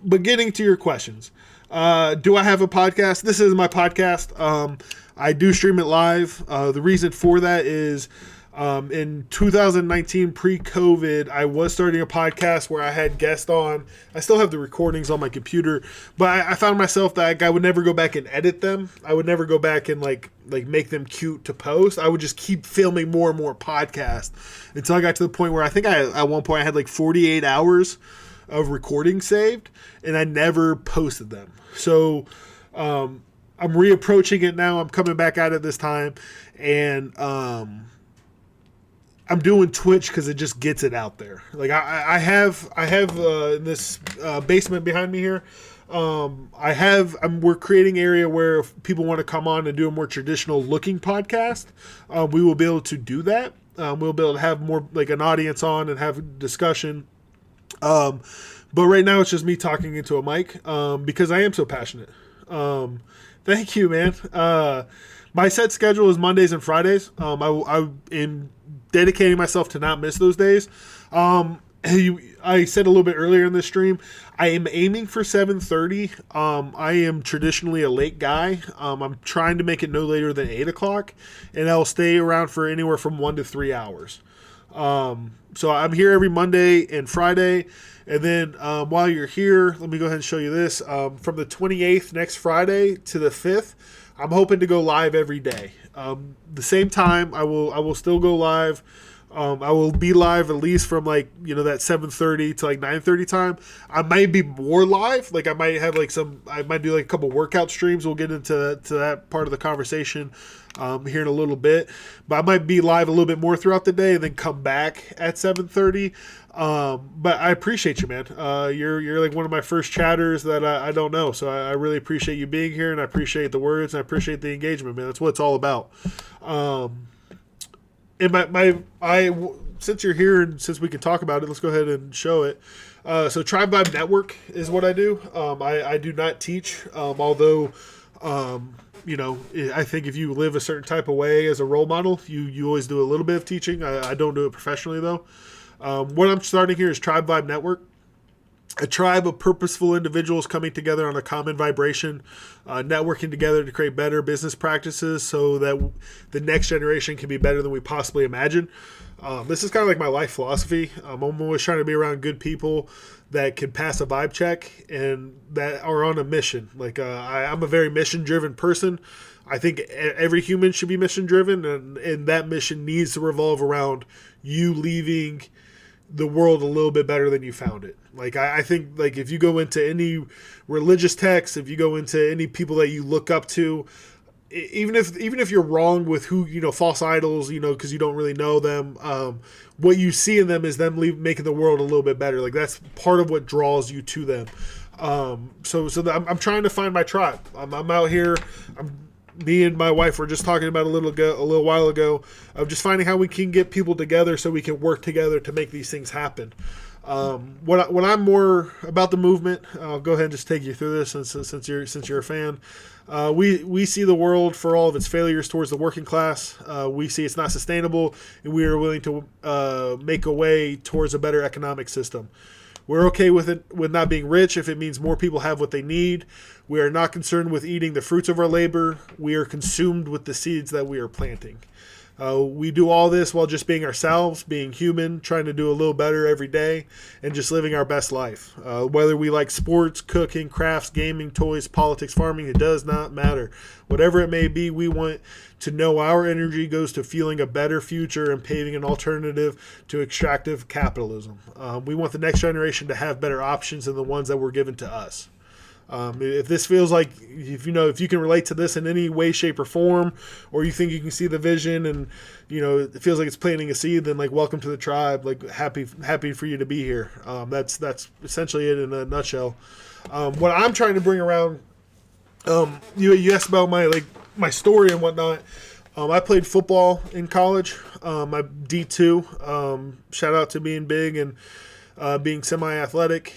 but getting to your questions, do I have a podcast? This is my podcast. I do stream it live. The reason for that is in 2019, pre-COVID, I was starting a podcast where I had guests on. I still have the recordings on my computer, but I found myself that I would never go back and edit them. I would never go back and like make them cute to post. I would just keep filming more and more podcasts until I got to the point where I think at one point I had like 48 hours of recording saved, and I never posted them. So I'm reapproaching it now. I'm coming back at it this time, and I'm doing Twitch because it just gets it out there. Like I have in this basement behind me here. We're creating an area where if people want to come on and do a more traditional looking podcast, we will be able to do that. We'll be able to have more like an audience on and have a discussion. But right now it's just me talking into a mic because I am so passionate. Thank you, man. My set schedule is Mondays and Fridays. I am dedicating myself to not miss those days. I said a little bit earlier in the stream, I am aiming for 7:30. I am traditionally a late guy. I'm trying to make it no later than 8 o'clock, and I'll stay around for anywhere from 1 to 3 hours. So I'm here every Monday and Friday. And then while you're here, let me go ahead and show you this. From the 28th next Friday to the 5th, I'm hoping to go live every day. The same time, I will still go live. I will be live at least from that 7:30 to 9:30 time. I might be more live. Like I might have I might do a couple workout streams. We'll get into that part of the conversation here in a little bit. But I might be live a little bit more throughout the day and then come back at 7:30. But I appreciate you, man. You're like one of my first chatters that I don't know. So I really appreciate you being here, and I appreciate the words, and I appreciate the engagement, man. That's what it's all about. And since you're here and since we can talk about it, let's go ahead and show it. So TribeVibeNetwork is what I do. I do not teach, although, I think if you live a certain type of way as a role model, you always do a little bit of teaching. I don't do it professionally, though. What I'm starting here is TribeVibeNetwork, a tribe of purposeful individuals coming together on a common vibration, networking together to create better business practices so that the next generation can be better than we possibly imagine. This is kind of like my life philosophy. I'm always trying to be around good people that can pass a vibe check and that are on a mission. I'm a very mission-driven person. I think every human should be mission-driven, and that mission needs to revolve around you leaving the world a little bit better than you found it. I think if you go into any religious text, if you go into any people that you look up to, even if you're wrong with who, false idols, because you don't really know them, what you see in them is them making the world a little bit better. That's part of what draws you to them. I'm trying to find my tribe. I'm out here. Me and my wife were just talking about a little while ago of just finding how we can get people together so we can work together to make these things happen. When I'm more about the movement, I'll go ahead and just take you through this since you're a fan. We see the world for all of its failures towards the working class. We see it's not sustainable, and we are willing to make a way towards a better economic system. We're okay with not being rich if it means more people have what they need. We are not concerned with eating the fruits of our labor. We are consumed with the seeds that we are planting. We do all this while just being ourselves, being human, trying to do a little better every day, and just living our best life. Whether we like sports, cooking, crafts, gaming, toys, politics, farming, it does not matter. Whatever it may be, we want to know our energy goes to fueling a better future and paving an alternative to extractive capitalism. We want the next generation to have better options than the ones that were given to us. If this feels like, if you can relate to this in any way, shape, or form, or you think you can see the vision and, it feels like it's planting a seed, then welcome to the tribe. Happy for you to be here. That's essentially it in a nutshell. What I'm trying to bring around, you asked about my story and whatnot. I played football in college. I'm D2. Shout out to being big and being semi-athletic.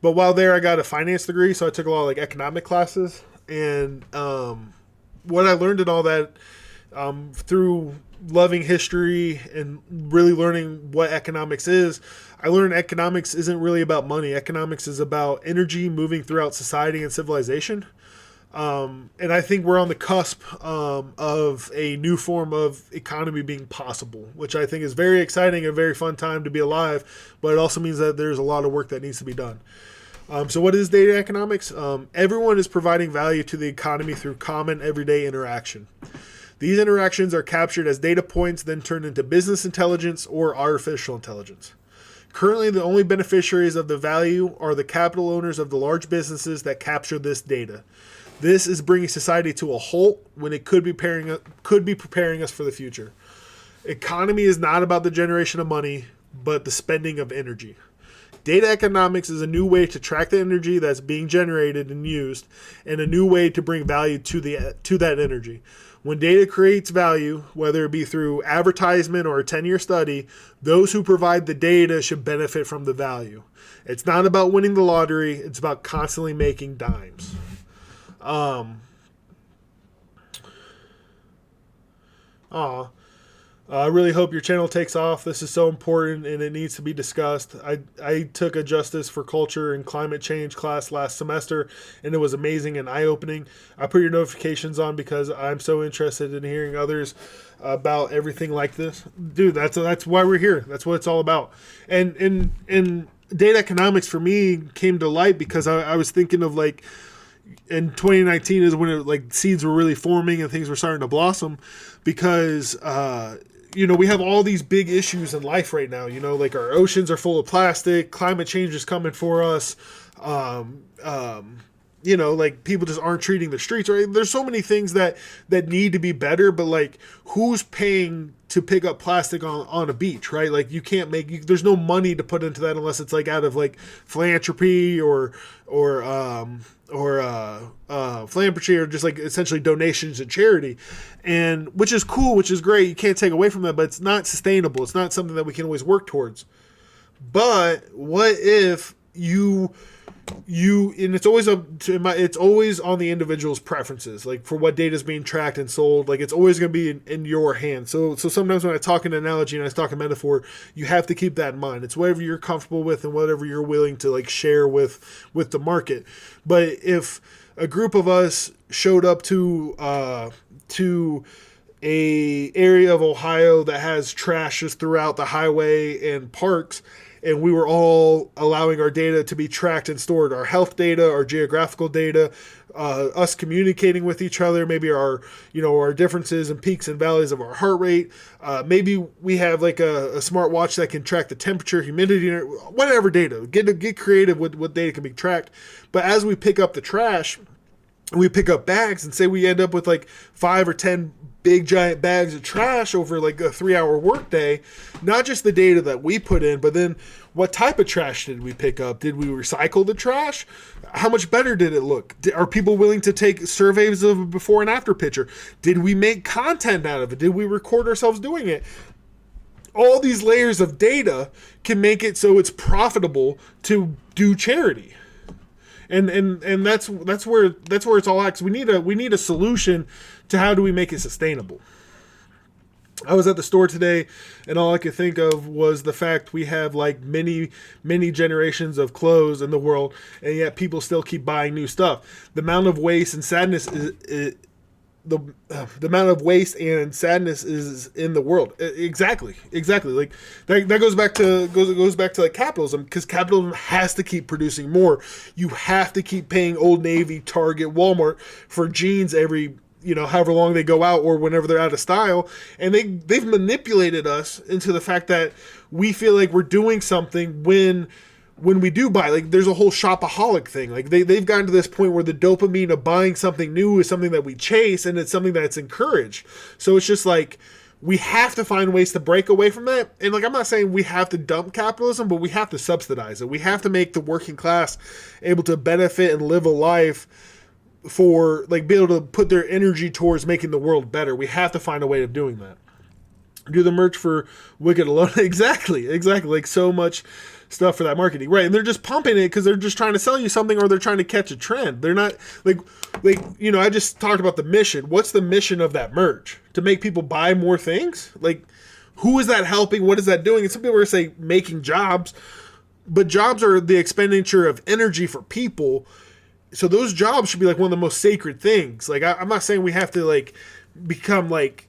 But while there, I got a finance degree, so I took a lot of economic classes. And what I learned in all that through loving history and really learning what economics is, I learned economics isn't really about money. Economics is about energy moving throughout society and civilization. And I think we're on the cusp of a new form of economy being possible, which I think is very exciting, a very fun time to be alive, but it also means that there's a lot of work that needs to be done. So what is data economics? Everyone is providing value to the economy through common everyday interaction. These interactions are captured as data points, then turned into business intelligence or artificial intelligence. Currently, the only beneficiaries of the value are the capital owners of the large businesses that capture this data. This is bringing society to a halt when it could be preparing us for the future. Economy is not about the generation of money, but the spending of energy. Data economics is a new way to track the energy that's being generated and used, and a new way to bring value to that energy. When data creates value, whether it be through advertisement or a 10-year study, those who provide the data should benefit from the value. It's not about winning the lottery, it's about constantly making dimes. I really hope your channel takes off. This is so important and it needs to be discussed. I took a Justice for Culture and Climate Change class last semester, and it was amazing and eye-opening. I put your notifications on because I'm so interested in hearing others about everything like this. Dude, that's why we're here. That's what it's all about. And data economics for me came to light because I was thinking of like, in 2019 is when seeds were really forming and things were starting to blossom because, we have all these big issues in life right now, like our oceans are full of plastic, climate change is coming for us. People just aren't treating the streets right. There's so many things that need to be better, but who's paying to pick up plastic on a beach, right? You can't there's no money to put into that unless it's out of philanthropy or philanthropy or just essentially donations and charity, and which is cool, which is great. You can't take away from that, but it's not sustainable. It's not something that we can always work towards. But what if and it's always it's always on the individual's preferences, for what data is being tracked and sold. It's always going to be in your hands. So sometimes when I talk an analogy and I talk a metaphor, you have to keep that in mind. It's whatever you're comfortable with and whatever you're willing to share with the market. But if a group of us showed up to a area of Ohio that has trash just throughout the highway and parks, and we were all allowing our data to be tracked and stored, our health data, our geographical data, us communicating with each other, maybe our differences and peaks and valleys of our heart rate. Maybe we have a smart watch that can track the temperature, humidity, whatever data. Get creative with what data can be tracked. But as we pick up the trash, we pick up bags, and say we end up with 5 or 10 big giant bags of trash over a 3-hour workday, not just the data that we put in, but then what type of trash did we pick up? Did we recycle the trash? How much better did it look? Are people willing to take surveys of a before and after picture? Did we make content out of it? Did we record ourselves doing it? All these layers of data can make it so it's profitable to do charity. And that's where it's all at. 'Cause we need a solution to how do we make it sustainable. I was at the store today, and all I could think of was the fact we have many generations of clothes in the world, and yet people still keep buying new stuff. The amount of waste and sadness is the amount of waste and sadness is in the world. Exactly. That goes back to capitalism, because capitalism has to keep producing more. You have to keep paying Old Navy, Target, Walmart for jeans every however long they go out or whenever they're out of style, and they've manipulated us into the fact that we feel like we're doing something when we do buy. There's a whole shopaholic thing. They've gotten to this point where the dopamine of buying something new is something that we chase, and it's something that's encouraged. So it's just we have to find ways to break away from that. And I'm not saying we have to dump capitalism, but we have to subsidize it. We have to make the working class able to benefit and live a life for be able to put their energy towards making the world better. We have to find a way of doing that. Do the merch for Wicked Alone. Exactly. Like so much stuff for that marketing, right? And they're just pumping it because they're just trying to sell you something, or they're trying to catch a trend. They're not like I just talked about the mission. What's the mission of that merch? To make people buy more things? Like, who is that helping? What is that doing? And some people are say making jobs, but jobs are the expenditure of energy for people. So those jobs should be like one of the most sacred things. Like, I'm not saying we have to like become like,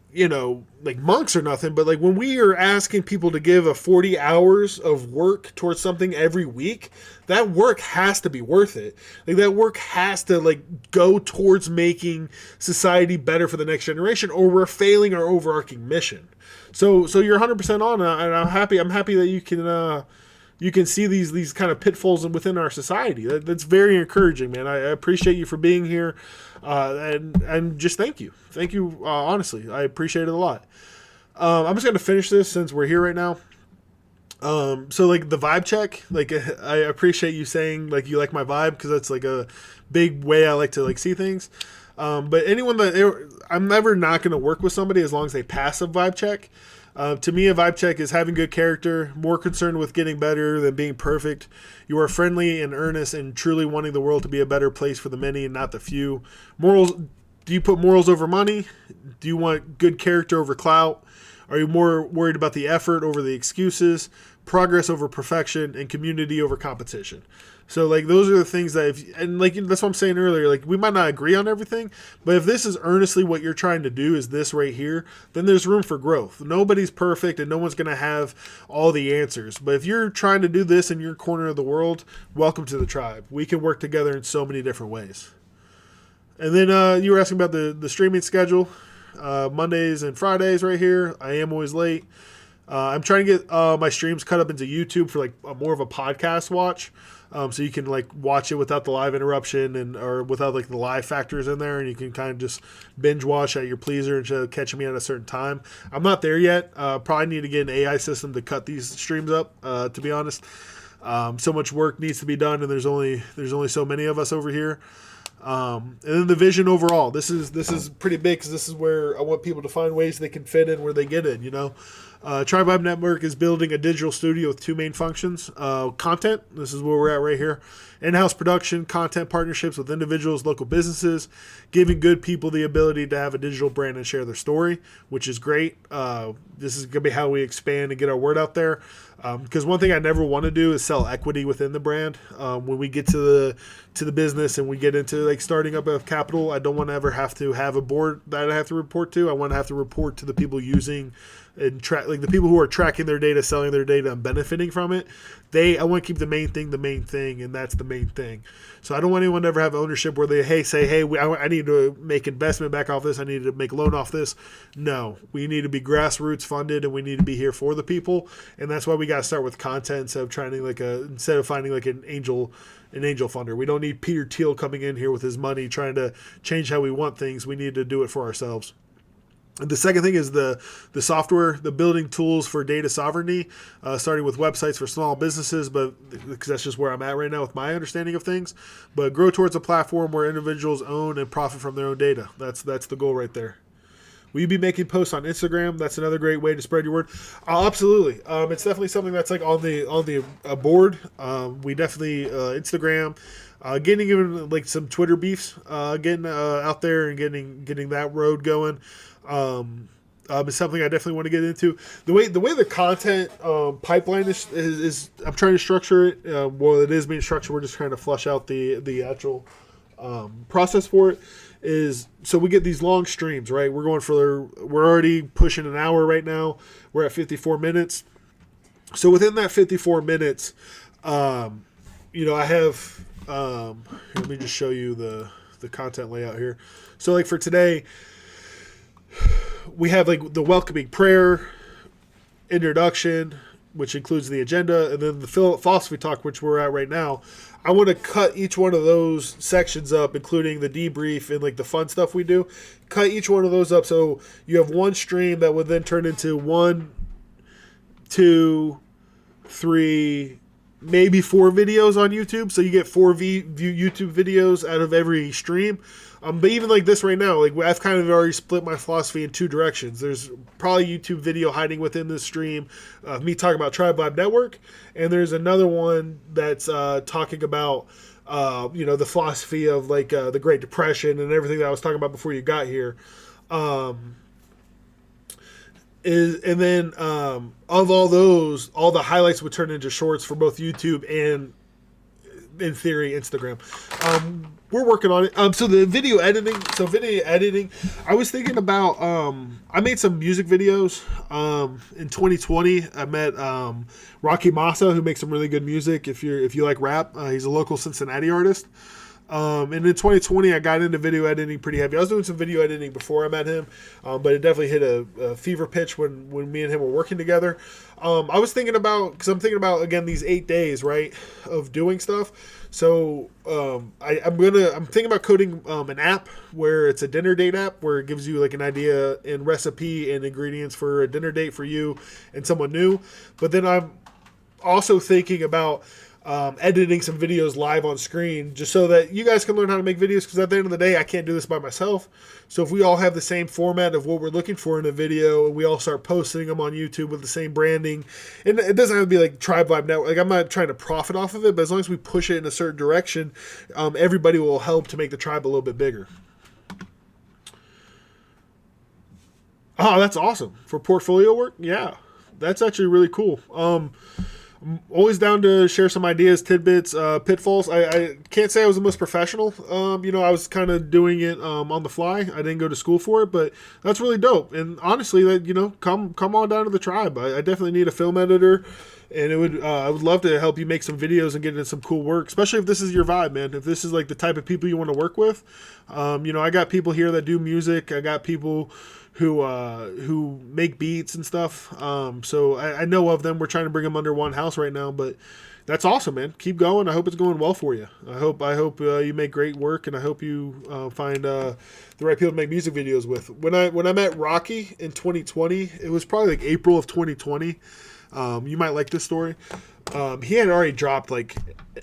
like monks or nothing, but like when we are asking people to give a 40 hours of work towards something every week, that work has to be worth it. Like, that work has to like go towards making society better for the next generation, or we're failing our overarching mission. So you're 100% on, and I'm happy that you can see these kind of pitfalls within our society. That's very encouraging, man. I appreciate you for being here, and just thank you. Honestly, I appreciate it a lot. I'm just gonna finish this since we're here right now. So like the vibe check, like I appreciate you saying like you like my vibe, because that's like a big way I like to like see things. But I'm never not going to work with somebody as long as they pass a vibe check. To me, a vibe check is having good character, more concerned with getting better than being perfect. You are friendly and earnest and truly wanting the world to be a better place for the many and not the few. Morals. Do you put morals over money? Do you want good character over clout? Are you more worried about the effort over the excuses, progress over perfection, and community over competition? So like those are the things that that's what I'm saying earlier, like we might not agree on everything, but if this is earnestly what you're trying to do is this right here, then there's room for growth. Nobody's perfect and no one's going to have all the answers. But if you're trying to do this in your corner of the world, welcome to the tribe. We can work together in so many different ways. And then you were asking about the streaming schedule. Mondays and Fridays right here. I am always late. I'm trying to get my streams cut up into YouTube for like more of a podcast watch. So you can like watch it without the live interruption or without like the live factors in there, and you can kind of just binge watch at your pleasure instead of catching me at a certain time. I'm not there yet. Probably need to get an AI system to cut these streams up, to be honest. So much work needs to be done, and there's only so many of us over here. And then the vision overall. This is pretty big, because this is where I want people to find ways they can fit in where they get in. TribeVibeNetwork is building a digital studio with two main functions. Content. This is where we're at right here. In-house production, content partnerships with individuals, local businesses, giving good people the ability to have a digital brand and share their story, which is great. This is going to be how we expand and get our word out there. Because one thing I never want to do is sell equity within the brand. When we get to the business and we get into like starting up a capital, I don't want to ever have to have a board that I have to report to. I want to have to report to the people using and like the people who are tracking their data, selling their data, and benefiting from it. I want to keep the main thing, and that's the main thing. So I don't want anyone to ever have ownership where they say, I need to make investment back off this. I need to make loan off this. No, we need to be grassroots funded, and we need to be here for the people. And that's why we got to start with content instead of finding like an angel funder. We don't need Peter Thiel coming in here with his money trying to change how we want things. We need to do it for ourselves. And the second thing is the software, the building tools for data sovereignty, starting with websites for small businesses, but because that's just where I'm at right now with my understanding of things. But grow towards a platform where individuals own and profit from their own data. That's the goal right there. Will you be making posts on Instagram? That's another great way to spread your word. Absolutely. It's definitely something that's like on the board. We definitely Instagram. Getting even like some Twitter beefs, getting out there and getting that road going. Is something I definitely want to get into. The way the content pipeline is I'm trying to structure it. Well, it is being structured. We're just trying to flush out the actual process for it. So we get these long streams, right? We're already pushing an hour right now. We're at 54 minutes. So within that 54 minutes, I have. Let me just show you the content layout here. So like for today, we have like the welcoming prayer, introduction, which includes the agenda, and then the philosophy talk, which we're at right now. I want to cut each one of those sections up, including the debrief and like the fun stuff we do. Cut each one of those up so you have one stream that would then turn into 1, 2, 3, maybe 4 videos on YouTube, so you get 4 YouTube videos out of every stream. But even like this right now, like I've kind of already split my philosophy in 2 directions. There's probably YouTube video hiding within this stream of me talking about Tribe Vibe Network, and there's another one that's talking about the philosophy of like the Great Depression and everything that I was talking about before you got here. And then of all those, all the highlights would turn into shorts for both YouTube and, in theory, Instagram. We're working on it. So the video editing. I was thinking about. I made some music videos. In 2020, I met Rocky Massa, who makes some really good music. If you like rap, he's a local Cincinnati artist. And in 2020, I got into video editing pretty heavy. I was doing some video editing before I met him, but it definitely hit a fever pitch when me and him were working together. I was thinking about, because I'm thinking about, again, these 8 days, right, of doing stuff. So I'm thinking about coding an app where it's a dinner date app where it gives you like an idea and recipe and ingredients for a dinner date for you and someone new. But then I'm also thinking about editing some videos live on screen just so that you guys can learn how to make videos, because at the end of the day, I can't do this by myself. So if we all have the same format of what we're looking for in a video and we all start posting them on YouTube with the same branding, and it doesn't have to be like Tribe Vibe Network. Like, I'm not trying to profit off of it, but as long as we push it in a certain direction, everybody will help to make the tribe a little bit bigger. Oh, that's awesome. For portfolio work? Yeah, that's actually really cool. I'm always down to share some ideas, tidbits, pitfalls. I can't say I was the most professional. I was kind of doing it on the fly. I didn't go to school for it, but that's really dope. And honestly, that come on down to the tribe. I definitely need a film editor, and I would love to help you make some videos and get into some cool work, especially if this is your vibe, man. If this is like the type of people you want to work with. I got people here that do music. I got people who make beats and stuff. So I know of them. We're trying to bring them under one house right now, but that's awesome, man. Keep going. I hope it's going well for you. I hope you make great work, and I hope you find the right people to make music videos with. When I met Rocky in 2020, it was probably like April of 2020. You might like this story. He had already dropped like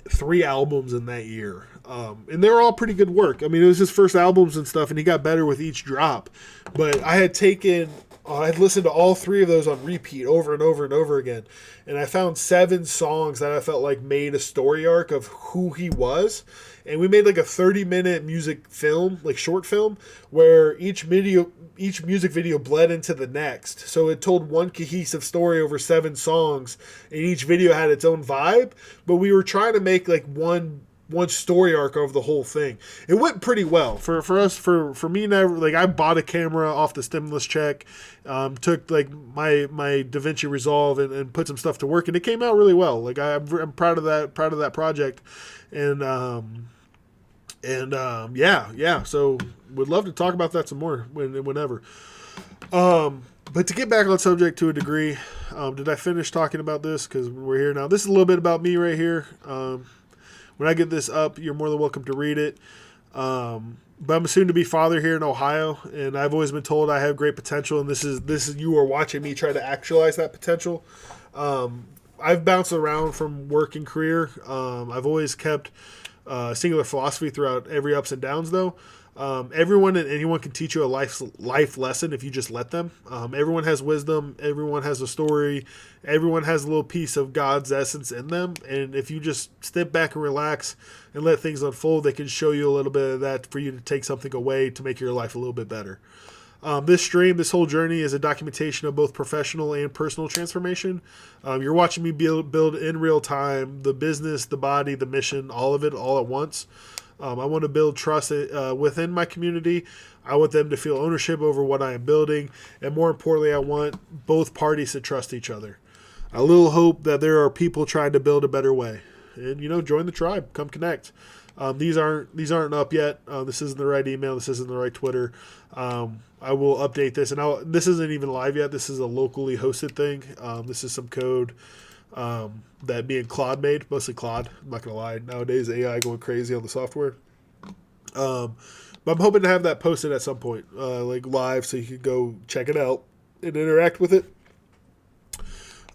3 albums in that year. And they were all pretty good work. I mean, it was his first albums and stuff, and he got better with each drop. But I had listened to all 3 of those on repeat over and over and over again. And I found 7 songs that I felt like made a story arc of who he was. And we made like a 30-minute music film, like short film, where each music video bled into the next. So it told one cohesive story over 7 songs, and each video had its own vibe. But we were trying to make like one story arc over the whole thing. It went pretty well for us. For me, like, I bought a camera off the stimulus check, took like my DaVinci Resolve and put some stuff to work, and it came out really well. Like, I'm proud of that project, and yeah. So would love to talk about that some more whenever. But to get back on subject to a degree, did I finish talking about this? Because we're here now. This is a little bit about me right here. When I get this up, you're more than welcome to read it. But I'm a soon-to-be father here in Ohio, and I've always been told I have great potential, and this is you are watching me try to actualize that potential. I've bounced around from work and career. I've always kept a singular philosophy throughout every ups and downs, though. Everyone and anyone can teach you a life lesson if you just let them. Everyone has wisdom. Everyone has a story. Everyone has a little piece of God's essence in them. And if you just step back and relax and let things unfold, they can show you a little bit of that for you to take something away to make your life a little bit better. This whole journey is a documentation of both professional and personal transformation. You're watching me build in real time the business, the body, the mission, all of it all at once. I want to build trust within my community. I want them to feel ownership over what I am building. And more importantly, I want both parties to trust each other. A little hope that there are people trying to build a better way. And, join the tribe. Come connect. These aren't up yet. This isn't the right email. This isn't the right Twitter. I will update this. And this isn't even live yet. This is a locally hosted thing. This is some code that me and Claude made, mostly Claude. I'm not going to lie. Nowadays, AI going crazy on the software. But I'm hoping to have that posted at some point, like live, so you can go check it out and interact with it.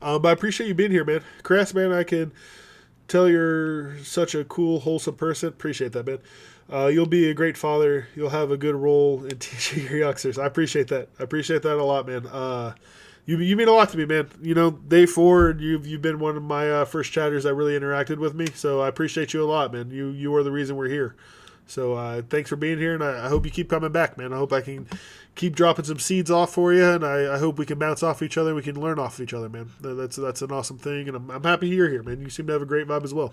But I appreciate you being here, man. Crass, man, I can tell you're such a cool, wholesome person. Appreciate that, man. You'll be a great father. You'll have a good role in teaching your youngsters. I appreciate that. I appreciate that a lot, man. You mean a lot to me, man. Day 4, you've been one of my first chatters that really interacted with me. So I appreciate you a lot, man. You are the reason we're here. So thanks for being here, and I hope you keep coming back, man. I hope I can keep dropping some seeds off for you, and I hope we can bounce off each other. We can learn off of each other, man. That's an awesome thing, and I'm happy you're here, man. You seem to have a great vibe as well.